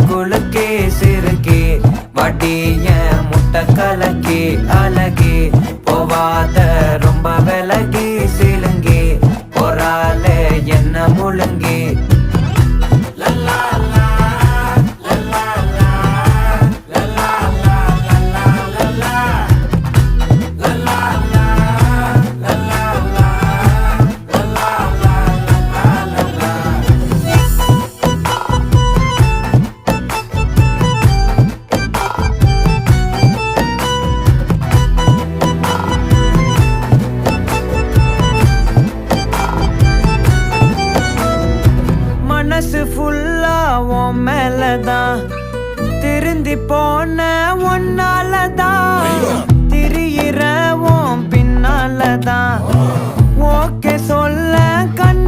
குலுக்கி சிறுக்கி வட்டிய முட்டை கலக்கி அழகி போவாத ரொம்ப விலகி சிலுங்கி போறாலே என்ன முழுங்கி மனசு ஃபுல்லா உன் மேலதான் திருந்தி போன ஒன்னாலதான் திரியிற உன் பின்னாலதான் ஓகே சொல்ல கண்